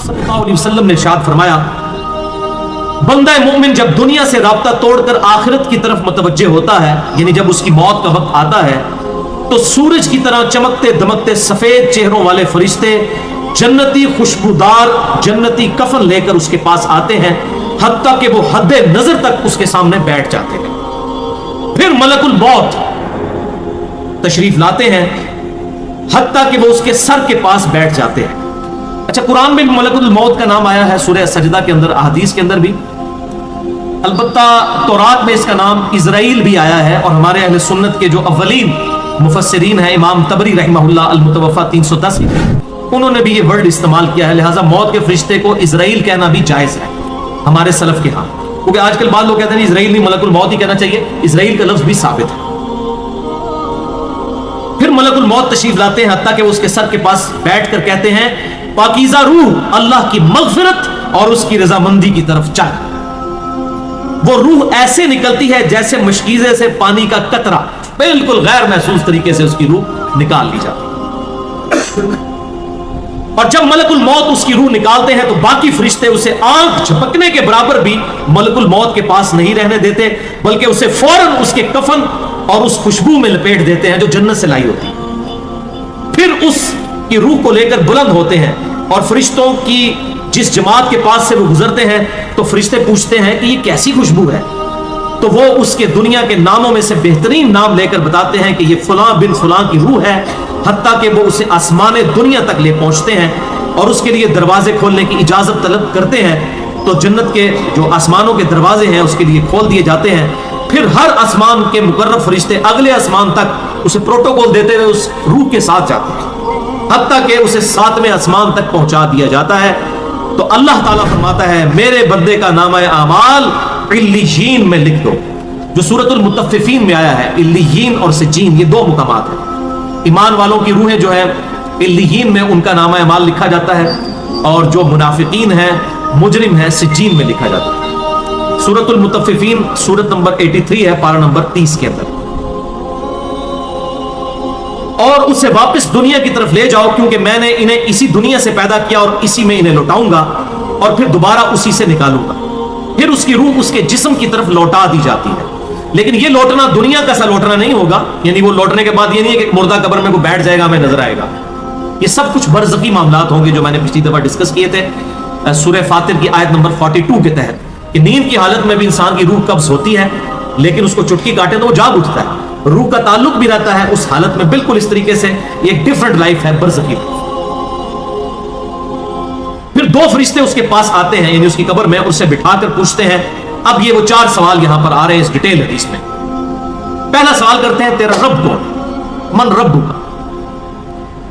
सल्लल्लाहु अलैहि वसल्लम ने इरशाद फरमाया, बंदा मोमिन जब दुनिया से राब्ता तोड़कर आखिरत की तरफ मुतवज्जे होता है, यानी जब उसकी मौत का वक्त आता है, तो सूरज की तरह चमकते दमकते सफेद चेहरों वाले फरिश्ते जन्नती खुशबूदार जन्नती कफन लेकर उसके पास आते हैं, हत्ता कि वो हद नजर तक उसके सामने बैठ जाते हैं। फिर मलकुल मौत तशरीफ लाते हैं, हत्ता कि वो उसके सर के पास बैठ जाते हैं। अच्छा, कुरान में भी मलकुल मौत का नाम आया है, सूरह सजदा के अंदर, अहादीस के अंदर भी। अलबत्ता तौरात में इसका नाम इज़राइल भी आया है, और हमारे अहले सुन्नत के जो अव्वलीन मुफस्सिरीन हैं, इमाम तबरी रहमहुल्लाह अल-मुतवफ़ा 310, उन्होंने भी ये वर्ड इस्तेमाल किया है। लिहाजा मौत के फरिश्ते को इज़राइल कहना भी जायज़ है हमारे सलफ के यहाँ, क्योंकि आजकल बाद लोग कहते हैं इज़राइल नहीं, मलकुल मौत ही कहना चाहिए। इज़राइल का लफ्ज़ भी साबित है। फिर मलकुल मौत तशरीफ लाते हैं, हत्ता कि वो उसके सर के पास बैठ कर कहते हैं, पाकीज़ा रूह अल्लाह की मग़फ़िरत और उसकी रज़ामंदी की तरफ चल। वो रूह ऐसे निकलती है जैसे मशकीज़े से पानी का कतरा, बिल्कुल गैर महसूस तरीके से उसकी रूह निकाल ली जाती। और जब मलकुल मौत उसकी रूह निकालते हैं तो बाकी फरिश्ते उसे आंख झपकने के बराबर भी मलकुल मौत के पास नहीं रहने देते, बल्कि उसे फौरन उसके कफन और उस खुशबू में लपेट देते हैं जो जन्नत से लाई होती है। फिर उसकी रूह को लेकर बुलंद होते हैं, और फरिश्तों की जिस जमात के पास से वो गुजरते हैं तो फरिश्ते पूछते हैं कि ये कैसी खुशबू है, तो वो उसके दुनिया के नामों में से बेहतरीन नाम लेकर बताते हैं कि ये फलां बिन फलां की रूह है, हत्ता कि वो उसे आसमान दुनिया तक ले पहुंचते हैं और उसके लिए दरवाजे खोलने की इजाजत तलब करते हैं। तो जन्नत के जो आसमानों के दरवाजे हैं उसके लिए खोल दिए जाते हैं। फिर हर आसमान के मुकर्रब फरिश्ते अगले आसमान तक उसे प्रोटोकॉल देते हुए उस रूह के साथ जाते हैं, हत्ता कि उसे 7वें आसमान तक पहुंचा दिया जाता है। तो अल्लाह ताला फरमाता है, मेरे बंदे का नामा आमाल इल्लियीन में लिख दो, जो सूरतुल मुतफ्फिफीन में आया है। इल्लियीन और सिज्जीन ये दो मुकामात हैं। ईमान वालों की रूहें जो है इल्लियीन में उनका नामा अमाल लिखा जाता है, और जो मुनाफिकीन हैं, मुजरिम हैं, सिज्जीन में लिखा जाता है। सूरतुल मुतफ्फिफीन सूरत नंबर 83 है, पारा नंबर 30 के अंदर। और उसे वापस दुनिया की तरफ ले जाओ, क्योंकि मैंने इन्हें इसी दुनिया से पैदा किया और इसी में इन्हें लौटाऊंगा, और फिर दोबारा उसी से निकालूंगा। फिर उसकी रूह उसके जिस्म की तरफ लौटा दी जाती है। लेकिन ये लौटना दुनिया का सा लौटना नहीं होगा, यानी वो लौटने के बाद ये नहीं है कि मुर्दा कब्र में को बैठ जाएगा, हमें नजर आएगा। ये सब कुछ बरज़की मामलात होंगे जो मैंने पिछली दफा डिस्कस किए थे सूरह फातिर की आयत नंबर 42 के तहत, कि नींद की हालत में भी इंसान की रूह कब्ज होती है, लेकिन उसको चुटकी काटे तो वो जाग उठता है, रूह का ताल्लुक भी रहता है उस हालत में, बिल्कुल इस तरीके से एक डिफरेंट लाइफ है, बरज़की। फिर दो फरिश्ते उसके पास आते हैं, यानी उसकी कब्र में, उससे बिठाकर पूछते हैं। अब ये वो 4 सवाल यहां पर आ रहे हैं इस डिटेल हदीस में। पहला सवाल करते हैं, तेरा रब कौन? मन रब्बु का?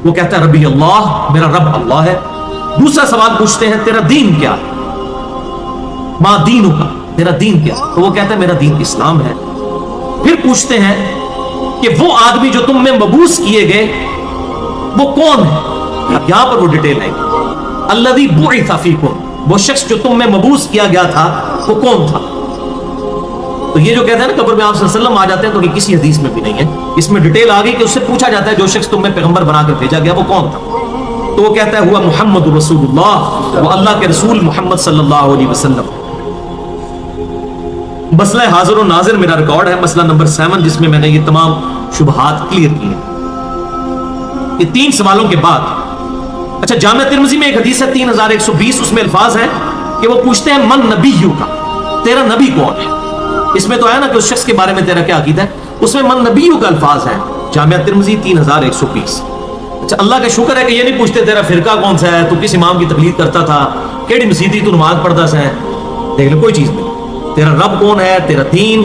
वो कहता है रब्बी अल्लाह, मेरा रब अल्लाह है। दूसरा सवाल पूछते हैं, तेरा दीन क्या? मा दीनु का, तेरा दीन क्या? तो वो कहता है मेरा दीन इस्लाम है। फिर पूछते हैं कि वो आदमी जो तुम में मबूस किए गए वो कौन है? अब यहां पर वो डिटेल है, अल्लज़ी बुइसा फीकुम, वो शख्स जो तुम में मबूस किया गया था वो कौन था? तो ये जो कहते हैं ना कब्र में आप सल्लल्लाहु अलैहि वसल्लम आ जाते हैं, तो ये किसी हदीस में भी नहीं है। इसमें डिटेल आ गई कि उससे पूछा जाता है जो शख्स तुम में पैगंबर बनाकर भेजा गया वो कौन था? तो वो कहता है हुआ मुहम्मद रसूलुल्लाह, वो अल्लाह के रसूल मोहम्मद सल्लल्लाहु अलैहि वसल्लम। मसला हाजिर और नाजिर मेरा रिकॉर्ड है, मसला नंबर 7, जिसमें मैंने ये तमाम शुबहात क्लियर किए। ये 3 सवालों के बाद, अच्छा, जामिया तिर्मिज़ी में एक हदीस है 3120, उसमें अल्फाज है कि वो पूछते हैं मन नबीयू का, तेरा नबी कौन है? इसमें तो है ना कि उस शख्स के बारे में तेरा क्या अकीदा है, उसमें मन नबीयू का अल्फाज है, जामिया तिर्मिज़ी 3120। अच्छा, अल्लाह का शुक्र है कि ये नहीं पूछते तेरा फिरका कौन सा है, तू किस इमाम की तकलीद करता था, केड़ी मसीती तू नमाज पढ़ता सा है, देख लो कोई चीज नहीं। तेरा रब कौन है, तेरा दीन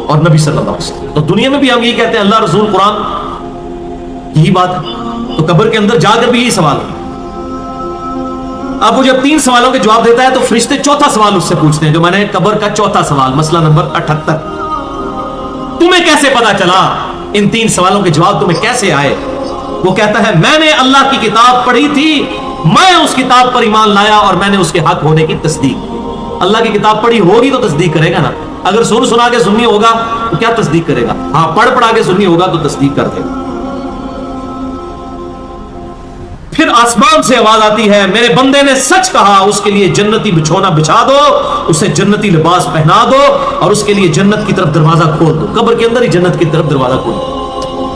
और नबी सल्लल्लाहु अलैहि वसल्लम। तो दुनिया में भी हम यही कहते हैं, अल्लाह रसूल कुरान, यही बात है। तो कब्र के अंदर जाकर भी यही सवाल है। अब वो जब 3 सवालों के जवाब देता है तो फरिश्ते चौथा सवाल उससे पूछते हैं, जो मैंने कब्र का चौथा सवाल, मसला नंबर 78, तुम्हें कैसे पता चला, इन 3 सवालों के जवाब तुम्हें कैसे आए? वो कहता है मैंने अल्लाह की किताब पढ़ी थी, मैं उस किताब पर ईमान लाया और मैंने उसके हक होने की तस्दीक की। अल्लाह की किताब पढ़ी होगी तो तस्दीक करेगा ना, अगर सुन सुना के सुन्नी होगा तो क्या तस्दीक करेगा? हाँ, पढ़ पढ़ा के सुन्नी होगा तो तस्दीक कर देगा। फिर आसमान से आवाज आती है, मेरे बंदे ने सच कहा, उसके लिए जन्नती बिछौना बिछा दो, उसे जन्नती लिबास पहना दो और उसके लिए जन्नत की तरफ दरवाजा खोल दो। कब्र के अंदर ही जन्नत की तरफ दरवाजा खोल दो।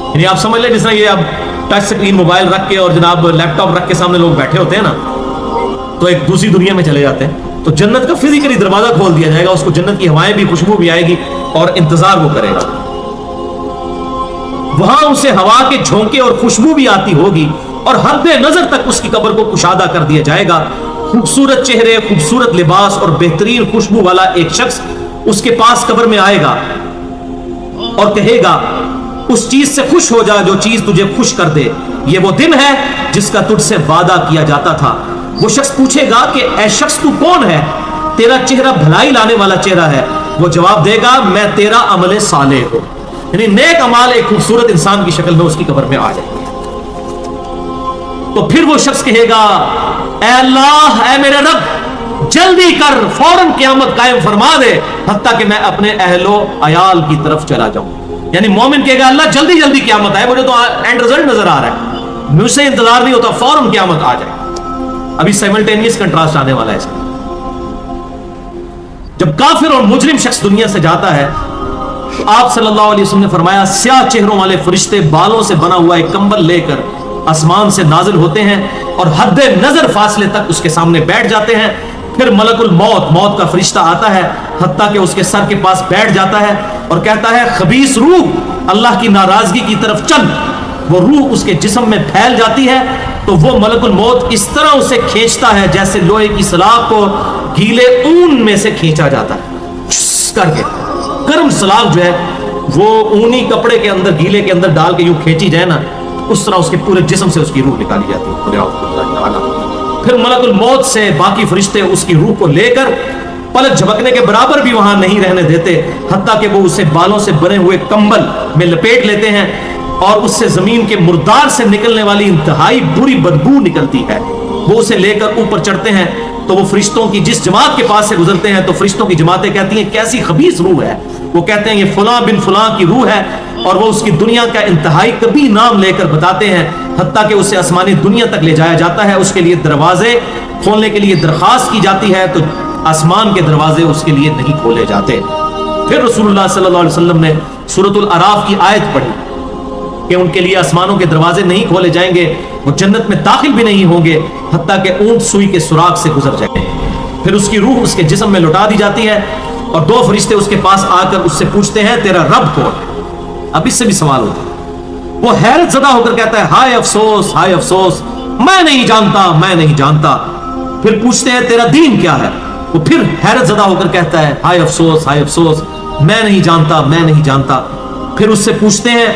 यानी आप समझ लें जिस तरह ये अब टच स्क्रीन मोबाइल रख के और जनाब लैपटॉप रख के सामने लोग बैठे होते हैं ना, तो एक दूसरी दुनिया में चले जाते हैं। तो जन्नत का फिजिकली दरवाजा खोल दिया जाएगा, उसको जन्नत की हवाएं भी, खुशबू भी आएगी और इंतजार वो करेगा। वहां उसे हवा के झोंके और खुशबू भी आती होगी और हद नजर तक उसकी कब्र को कुशादा कर दिया जाएगा। खूबसूरत चेहरे, खूबसूरत लिबास और बेहतरीन खुशबू वाला एक शख्स उसके पास कब्र में आएगा और कहेगा, उस चीज से खुश हो जा जो चीज तुझे खुश कर दे, ये वो दिन है जिसका तुझसे वादा किया जाता था। वो शख्स पूछेगा कि ऐ शख्स तू कौन है, तेरा चेहरा भलाई लाने वाला चेहरा है। वो जवाब देगा, मैं तेरा अमले साले हूं। यानी नेक अमाल एक खूबसूरत इंसान की शक्ल में उसकी कब्र में आ जाएंगे। तो फिर वो शख्स कहेगा, ऐ अल्लाह, ऐ मेरे रब, जल्दी कर, फौरन क़यामत कायम फरमा दे, हत्ता कि मैं अपने अहलो अयाल की तरफ चला जाऊं। यानी मोमिन कहेगा, अल्लाह जल्दी जल्दी क़यामत आए, मुझे तो एंड रिजल्ट नजर आ रहा है, मुझसे इंतजार नहीं होता, फौरन क़यामत आ जाए। अभी साइमल्टेनियस कंट्रास्ट आने वाला है इसका। जब काफिर और मुजरिम शख्स दुनिया से जाता है तो आप सल्लल्लाहु अलैहि वसल्लम ने फरमाया, स्याह चेहरों वाले फरिश्ते बालों से बना हुआ एक कंबल लेकर आसमान से नाजिल होते हैं और हद नजर फासले तक उसके सामने बैठ जाते हैं। फिर मलकुल मौत, मौत का फरिश्ता आता है, हत्ता कि उसके सर के पास बैठ जाता है और कहता है, खबीस रूह, अल्लाह की नाराजगी की तरफ चल। वो रूह उसके जिस्म में फैल जाती है तो वो मलकुल मौत इस तरह उसे खींचता है जैसे लोहे की सलाख को गीले ऊन में से खींचा जाता है, करके गर्म सलाख जो है वो ऊनी कपड़े के अंदर, गीले के अंदर डाल के यूं खींची जाए ना, उस तरह उसके पूरे जिस्म से उसकी रूह निकाली जाती है। फिर मलकुल मौत से बाकी फरिश्ते उसकी रूह को लेकर पलक झपकने के बराबर भी वहां नहीं रहने देते, हत्ता कि वो उसे बालों से बने हुए कंबल में लपेट लेते हैं और उससे जमीन के मुर्दार से निकलने वाली इंतहाई बुरी बदबू निकलती है। वो उसे लेकर ऊपर चढ़ते हैं तो वो फरिश्तों की जिस जमात के पास से गुजरते हैं तो फरिश्तों की जमातें कहती हैं, कैसी खबीस रूह है। वो कहते हैं, ये फलां बिन फलां की रूह है, और वो उसकी दुनिया का इंतहाई कभी नाम लेकर बताते हैं, हत्ता कि उसे आसमानी दुनिया तक ले जाया जाता है। उसके लिए दरवाजे खोलने के लिए दरखास्त की जाती है तो आसमान के दरवाजे उसके लिए नहीं खोले जाते। फिर रसूलुल्लाह सल्लल्लाहु अलैहि वसल्लम ने सूरतुल अराफ की आयत पढ़ी कि उनके लिए आसमानों के दरवाजे नहीं खोले जाएंगे, वो जन्नत में दाखिल भी नहीं होंगे हत्ता कि ऊंट सुई के सुराग से गुजर जाए। फिर उसकी रूह उसके जिस्म में लौटा दी जाती है और दो फरिश्ते उसके पास आकर उससे पूछते हैं, तेरा रब कौन? अब इससे भी सवाल होता है। वो हैरत ज़दा होकर कहता है, हाय अफसोस, हाय अफसोस, मैं नहीं जानता, मैं नहीं जानता। फिर पूछते हैं, तेरा दीन क्या है? वो फिर हैरत ज़दा होकर कहता है, हाय अफसोस, हाय अफसोस, मैं नहीं जानता, मैं नहीं जानता। फिर उससे पूछते हैं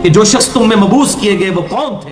कि जो शख्स तुम में मबूस किए गए वो कौन थे?